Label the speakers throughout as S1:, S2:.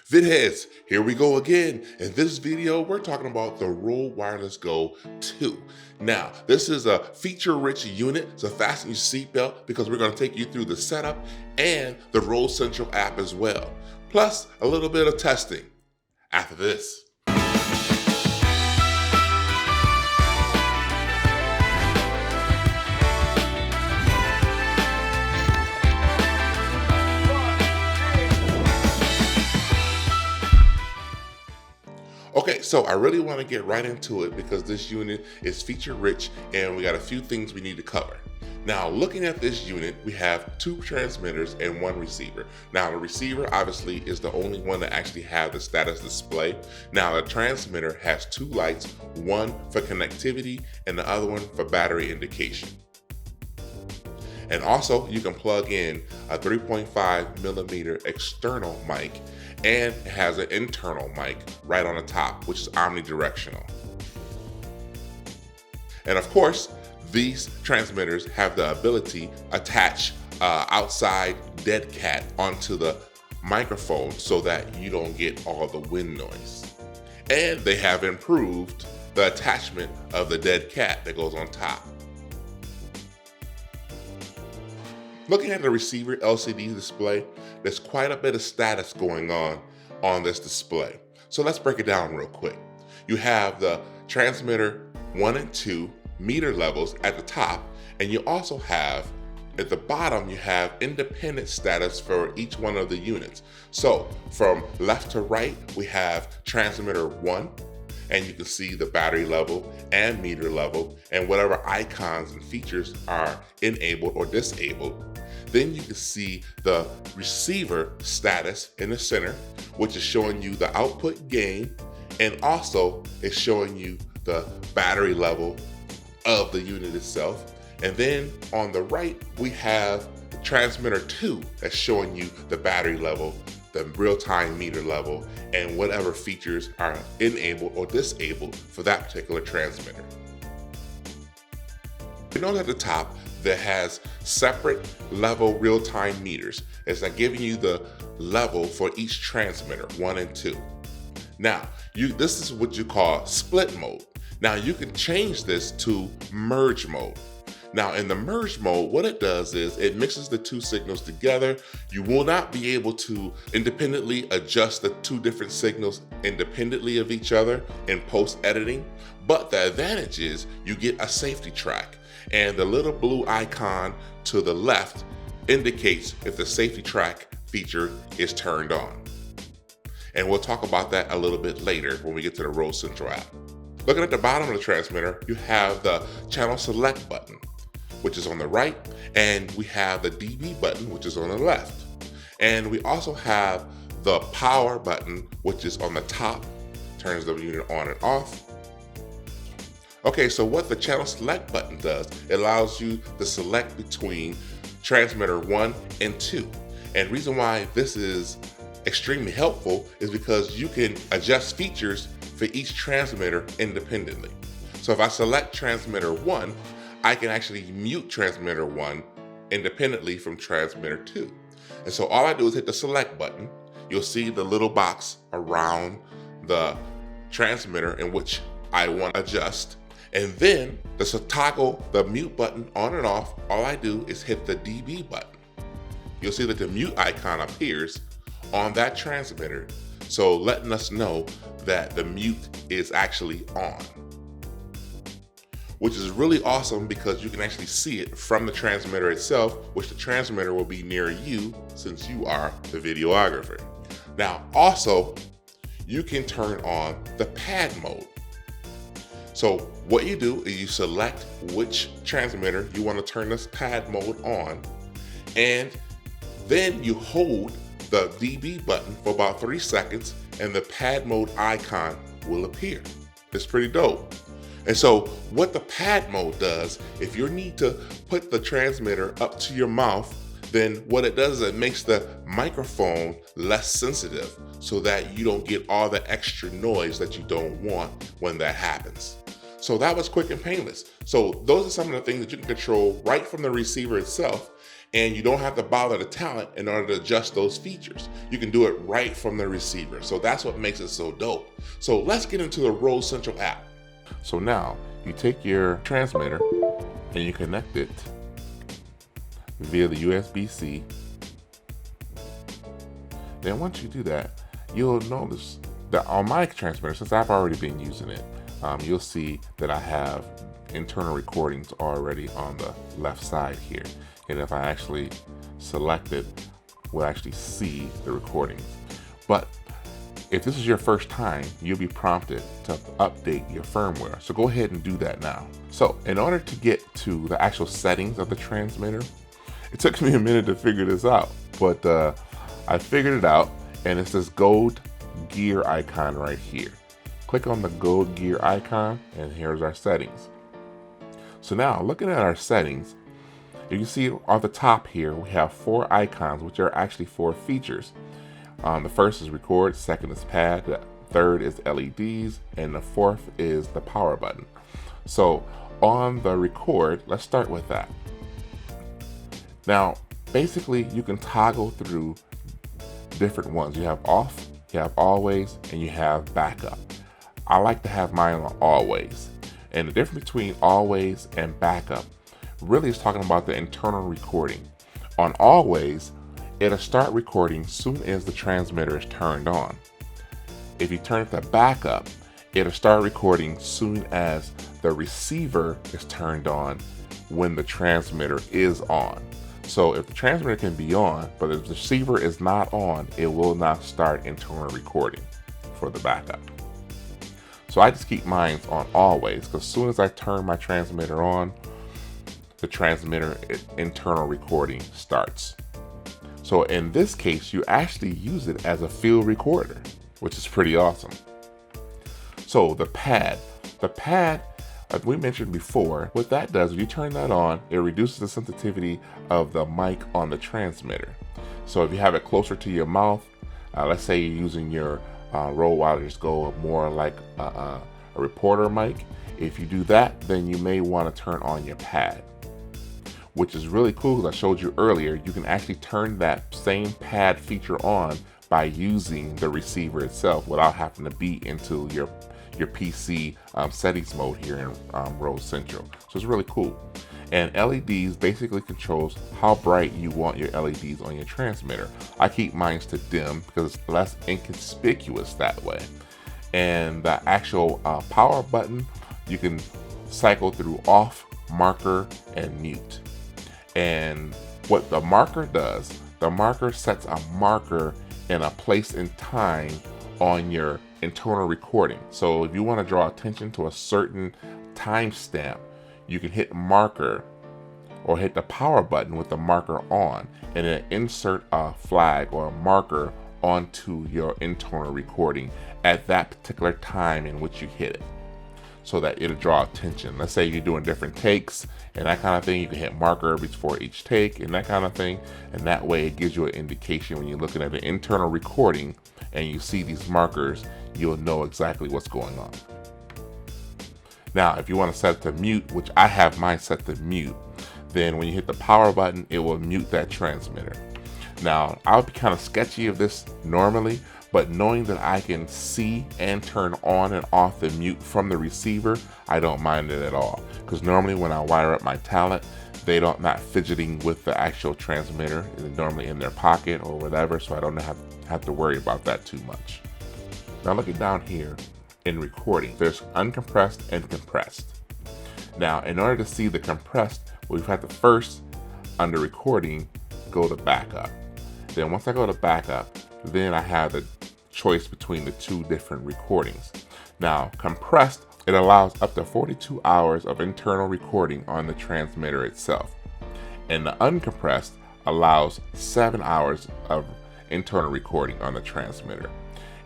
S1: VidHeads, here we go again. In this video, we're talking about the Rode Wireless Go 2. Now, this is a feature-rich unit, so fasten your seatbelt because we're going to take you through the setup and the Rode Central app as well. Plus, a little bit of testing after this. Okay, so I really want to get right into it because this unit is feature rich and we got a few things we need to cover. Now, looking at this unit, we have 2 transmitters and 1 receiver. Now, the receiver obviously is the only one that actually have the status display. Now, the transmitter has 2 lights, one for connectivity and the other one for battery indication. And also, you can plug in a 3.5 millimeter external mic, and it has an internal mic right on the top, which is omnidirectional. And of course, these transmitters have the ability to attach outside dead cat onto the microphone so that you don't get all the wind noise. And they have improved the attachment of the dead cat that goes on top. Looking at the receiver LCD display, there's quite a bit of status going on this display. So let's break it down real quick. You have the transmitter 1 and 2 meter levels at the top, and you also have at the bottom, you have independent status for each one of the units. So from left to right, we have transmitter 1, and you can see the battery level and meter level and whatever icons and features are enabled or disabled. Then you can see the receiver status in the center, which is showing you the output gain, and also it's showing you the battery level of the unit itself. And then on the right, we have transmitter 2 that's showing you the battery level, the real-time meter level, and whatever features are enabled or disabled for that particular transmitter. You know at the top that has separate level real-time meters. It's like giving you the level for each transmitter, 1 and 2. Now, this is what you call split mode. Now you can change this to merge mode. Now in the merge mode, what it does is it mixes the 2 signals together. You will not be able to independently adjust the 2 different signals independently of each other in post editing, but the advantage is you get a safety track, and the little blue icon to the left indicates if the safety track feature is turned on. And we'll talk about that a little bit later when we get to the Rode Central app. Looking at the bottom of the transmitter, you have the channel select button, which is on the right, and we have the DB button, which is on the left. And we also have the power button, which is on the top, turns the unit on and off. Okay, so what the channel select button does, it allows you to select between transmitter 1 and 2. And the reason why this is extremely helpful is because you can adjust features for each transmitter independently. So if I select transmitter 1, I can actually mute transmitter 1 independently from transmitter 2. And so all I do is hit the select button. You'll see the little box around the transmitter in which I want to adjust. And then to toggle the mute button on and off, all I do is hit the DB button. You'll see that the mute icon appears on that transmitter, so letting us know that the mute is actually on, which is really awesome because you can actually see it from the transmitter itself, which the transmitter will be near you since you are the videographer. Now, also, you can turn on the pad mode. So what you do is you select which transmitter you want to turn this pad mode on, and then you hold the DB button for about 3 seconds and the pad mode icon will appear. It's pretty dope. And so what the pad mode does, if you need to put the transmitter up to your mouth, then what it does is it makes the microphone less sensitive so that you don't get all the extra noise that you don't want when that happens. So that was quick and painless. So those are some of the things that you can control right from the receiver itself. And you don't have to bother the talent in order to adjust those features. You can do it right from the receiver. So that's what makes it so dope. So let's get into the Rode Central app. So now you take your transmitter and you connect it via the USB-C. Then once you do that, you'll notice that on my transmitter, since I've already been using it, you'll see that I have internal recordings already on the left side here. And if I actually select it, we'll actually see the recordings. But if this is your first time, you'll be prompted to update your firmware. So go ahead and do that now. So in order to get to the actual settings of the transmitter, it took me a minute to figure this out, but I figured it out, and it's this gold gear icon right here. Click on the gold gear icon, and here's our settings. So now looking at our settings, you can see on the top here, we have 4 icons, which are actually 4 features. The first is record, second is pad, the third is LEDs, and the fourth is the power button. So on the record, let's start with that. Now, basically you can toggle through different ones. You have off, you have always, and you have backup. I like to have mine on always. And the difference between always and backup really is talking about the internal recording. On always, it'll start recording soon as the transmitter is turned on. If you turn it to backup, it'll start recording soon as the receiver is turned on when the transmitter is on. So if the transmitter can be on, but if the receiver is not on, it will not start internal recording for the backup. So I just keep mine on always, because as soon as I turn my transmitter on, the transmitter internal recording starts. So in this case, you actually use it as a field recorder, which is pretty awesome. So the pad, like we mentioned before, what that does, if you turn that on, it reduces the sensitivity of the mic on the transmitter. So if you have it closer to your mouth, let's say you're using your Rode Wireless Go more like a reporter mic. If you do that, then you may want to turn on your pad, which is really cool because I showed you earlier, you can actually turn that same pad feature on by using the receiver itself without having to be into your PC settings mode here in Rode Central. So it's really cool. And LEDs basically controls how bright you want your LEDs on your transmitter. I keep mine to dim because it's less inconspicuous that way. And the actual power button, you can cycle through off, marker, and mute. And what the marker does, the marker sets a marker in a place and time on your internal recording. So if you want to draw attention to a certain timestamp, you can hit marker or hit the power button with the marker on, and then insert a flag or a marker onto your internal recording at that particular time in which you hit it, so that it'll draw attention. Let's say you're doing different takes and that kind of thing, you can hit marker before each take and that kind of thing, and that way it gives you an indication when you're looking at the internal recording and you see these markers, you'll know exactly what's going on. Now, if you want to set it to mute, which I have mine set to mute, then when you hit the power button, it will mute that transmitter. Now, I would be kind of sketchy of this normally, but knowing that I can see and turn on and off the mute from the receiver, I don't mind it at all. Because normally when I wire up my talent, they don't not fidgeting with the actual transmitter. It's normally in their pocket or whatever, so I don't have to worry about that too much. Now looking down here in recording, there's uncompressed and compressed. Now, in order to see the compressed, we've had to first, under recording, go to backup. Then once I go to backup, then I have the choice between the two different recordings. Now, compressed, it allows up to 42 hours of internal recording on the transmitter itself. And the uncompressed allows 7 hours of internal recording on the transmitter.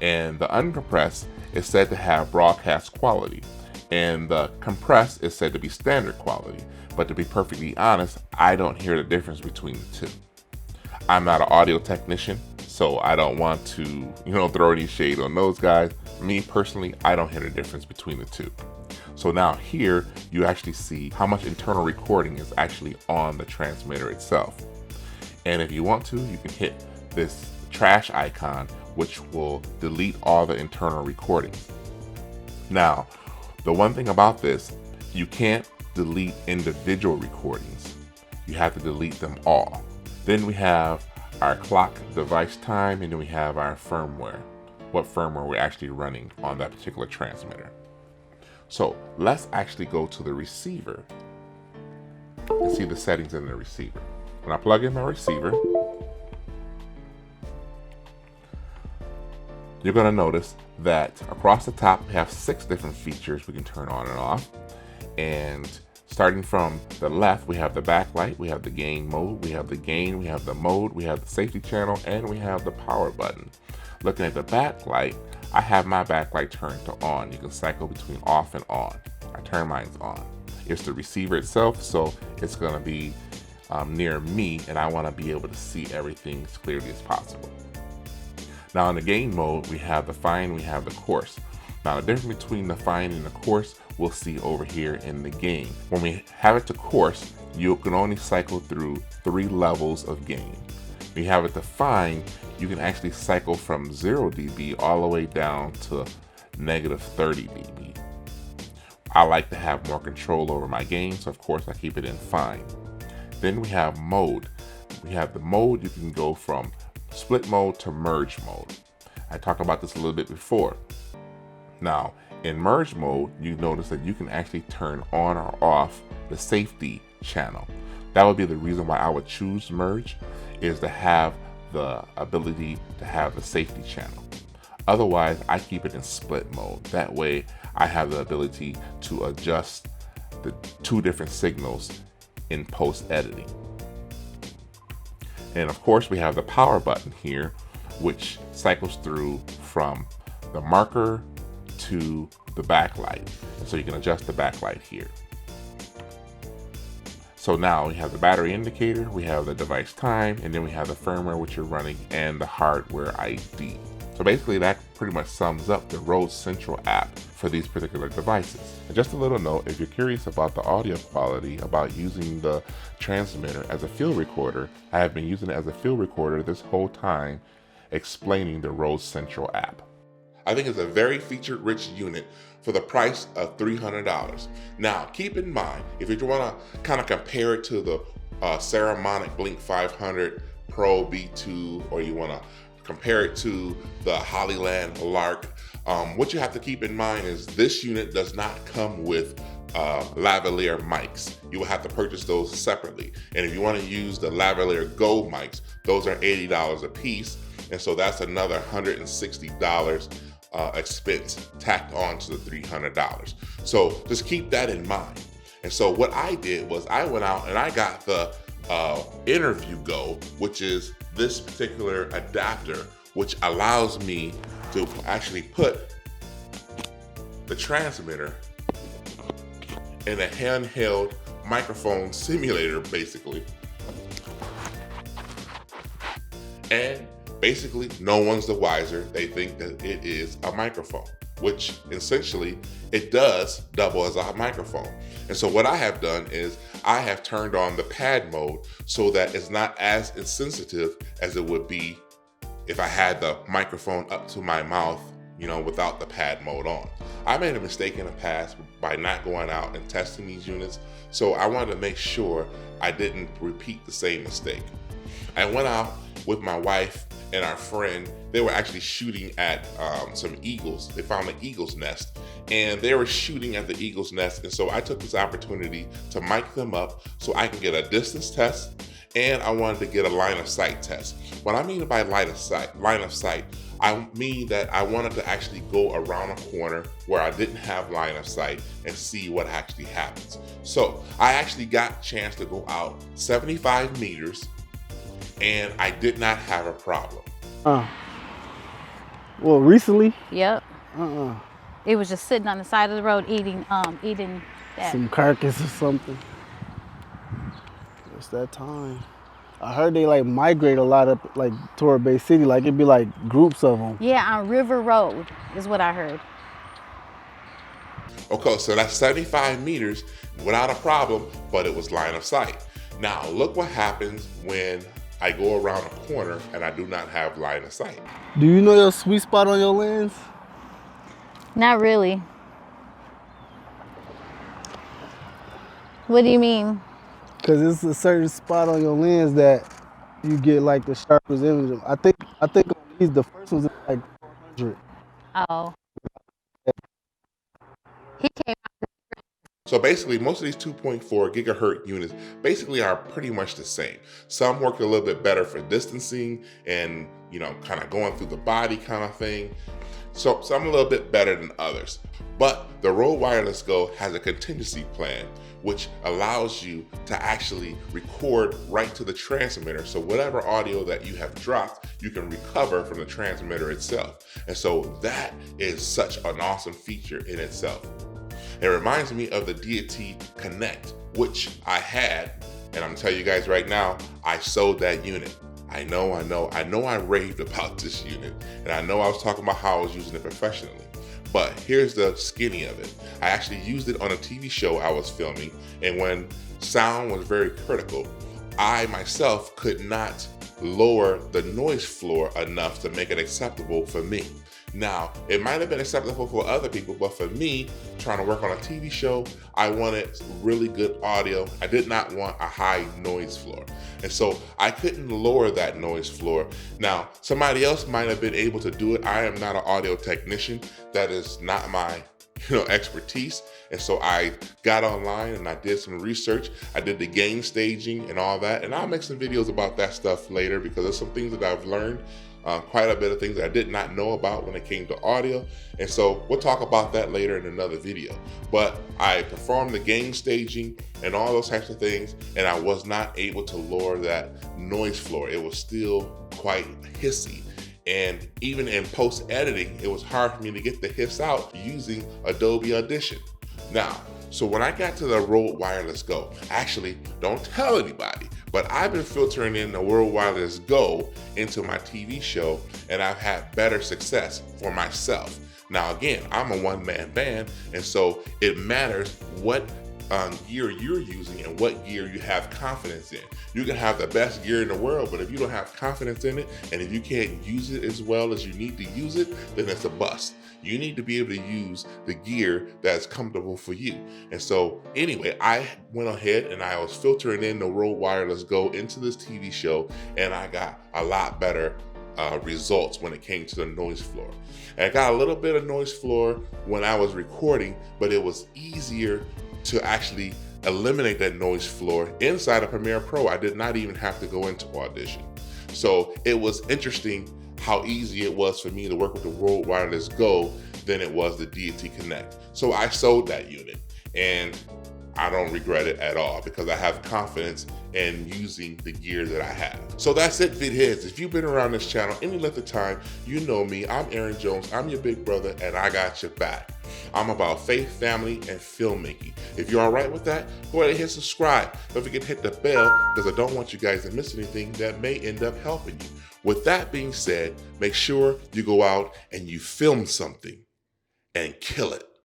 S1: And the uncompressed is said to have broadcast quality, and the compressed is said to be standard quality. But to be perfectly honest, I don't hear the difference between the two. I'm not an audio technician, so I don't want to, throw any shade on those guys. Me personally, I don't hear the difference between the two. So now here, you actually see how much internal recording is actually on the transmitter itself. And if you want to, you can hit this trash icon, which will delete all the internal recordings. Now, the one thing about this, you can't delete individual recordings. You have to delete them all. Then we have our clock device time, and then we have our firmware, what firmware we're actually running on that particular transmitter. So let's actually go to the receiver and see the settings in the receiver. When I plug in my receiver, you're going to notice that across the top we have 6 different features we can turn on and off. And starting from the left, we have the backlight, we have the gain mode, we have the gain, we have the mode, we have the safety channel, and we have the power button. Looking at the backlight, I have my backlight turned to on. You can cycle between off and on. I turn mine on. It's the receiver itself, so it's going to be near me, and I want to be able to see everything as clearly as possible. Now in the gain mode, we have the fine, we have the coarse. Now the difference between the fine and the coarse, we'll see over here in the gain. When we have it to coarse, you can only cycle through 3 levels of gain. When you have it to fine, you can actually cycle from 0 dB all the way down to -30 dB. I like to have more control over my gain, so of course I keep it in fine. Then we have mode. We have the mode, you can go from split mode to merge mode. I talked about this a little bit before. Now, in merge mode, you notice that you can actually turn on or off the safety channel. That would be the reason why I would choose merge, is to have the ability to have the safety channel. Otherwise, I keep it in split mode. That way, I have the ability to adjust the 2 different signals in post editing. And of course, we have the power button here, which cycles through from the marker to the backlight. So you can adjust the backlight here. So now we have the battery indicator, we have the device time, and then we have the firmware which you're running and the hardware ID. So basically that pretty much sums up the Rode Central app for these particular devices. And just a little note, if you're curious about the audio quality, about using the transmitter as a field recorder, I have been using it as a field recorder this whole time explaining the Rode Central app. I think it's a very feature-rich unit for the price of $300. Now, keep in mind, if you want to kind of compare it to the Saramonic Blink 500 Pro B2, or you want to compare it to the Hollyland Lark, what you have to keep in mind is this unit does not come with lavalier mics. You will have to purchase those separately. And if you want to use the lavalier Go mics, those are $80 a piece. And so that's another $160 expense tacked on to the $300. So just keep that in mind. And so what I did was I went out and I got the Interview Go, which is this particular adapter, which allows me to actually put the transmitter in a handheld microphone simulator, basically. And basically, no one's the wiser. They think that it is a microphone, which essentially it does double as a microphone. And so what I have done is I have turned on the pad mode so that it's not as insensitive as it would be if I had the microphone up to my mouth, you know, without the pad mode on. I made a mistake in the past by not going out and testing these units, so I wanted to make sure I didn't repeat the same mistake. I went out with my wife and our friend. They were actually shooting at some eagles. They found an eagle's nest, and they were shooting at the eagle's nest. And so I took this opportunity to mic them up so I can get a distance test, and I wanted to get a line of sight test. What I mean by line of sight, I mean that I wanted to actually go around a corner where I didn't have line of sight and see what actually happens. So I actually got a chance to go out 75 meters, and I did not have a problem.
S2: Well, recently?
S3: Yep. It was just sitting on the side of the road eating that.
S2: Some carcass or something. It's that time. I heard they like migrate a lot up like toward Bay City, like it'd be like groups of them.
S3: Yeah, on River Road is what I heard.
S1: Okay, so that's 75 meters without a problem, but it was line of sight. Now, look what happens when I go around a corner and I do not have line of sight.
S2: Do you know your sweet spot on your lens?
S3: Not really. What do you mean?
S2: Because it's a certain spot on your lens that you get like the sharpest image. I think on these, the first one's like 400.
S3: Oh. He came
S1: So basically, most of these 2.4 gigahertz units basically are pretty much the same. Some work a little bit better for distancing and, kind of going through the body kind of thing. So some a little bit better than others. But the Rode Wireless Go has a contingency plan, which allows you to actually record right to the transmitter. So whatever audio that you have dropped, you can recover from the transmitter itself. And so that is such an awesome feature in itself. It reminds me of the Deity Connect, which I had, and I'm telling you guys right now, I sold that unit. I know I raved about this unit, and I know I was talking about how I was using it professionally. But here's the skinny of it. I actually used it on a TV show I was filming, and when sound was very critical, I myself could not lower the noise floor enough to make it acceptable for me. Now, it might have been acceptable for other people, but for me, trying to work on a TV show, I wanted really good audio. I did not want a high noise floor. And so I couldn't lower that noise floor. Now, somebody else might have been able to do it. I am not an audio technician. That is not my expertise. And so I got online and I did some research. I did the gain staging and all that. And I'll make some videos about that stuff later because there's some things that I've learned. Quite a bit of things that I did not know about when it came to audio. And so we'll talk about that later in another video. But I performed the gain staging and all those types of things, and I was not able to lower that noise floor. It was still quite hissy. And even in post editing, it was hard for me to get the hiss out using Adobe Audition. Now, so when I got to the Rode Wireless Go, actually, don't tell anybody, but I've been filtering in the Rode Wireless Go into my TV show, and I've had better success for myself. Now, again, I'm a one-man band, and so it matters what gear you're using and what gear you have confidence in. You can have the best gear in the world, but if you don't have confidence in it, and if you can't use it as well as you need to use it, then it's a bust. You need to be able to use the gear that's comfortable for you. And so anyway, I went ahead and I was filtering in the Rode Wireless Go into this TV show, and I got a lot better results when it came to the noise floor. And I got a little bit of noise floor when I was recording, but it was easier to actually eliminate that noise floor inside of Premiere Pro. I did not even have to go into Audition. So it was interesting how easy it was for me to work with the Rode Wireless Go than it was the Deity Connect. So I sold that unit, and I don't regret it at all because I have confidence in using the gear that I have. So that's it, VidHeads. If you've been around this channel any length of time, you know me. I'm Aaron Jones. I'm your big brother, and I got your back. I'm about faith, family, and filmmaking. If you're all right with that, go ahead and hit subscribe. Don't forget to hit the bell because I don't want you guys to miss anything that may end up helping you. With that being said, make sure you go out and you film something and kill it.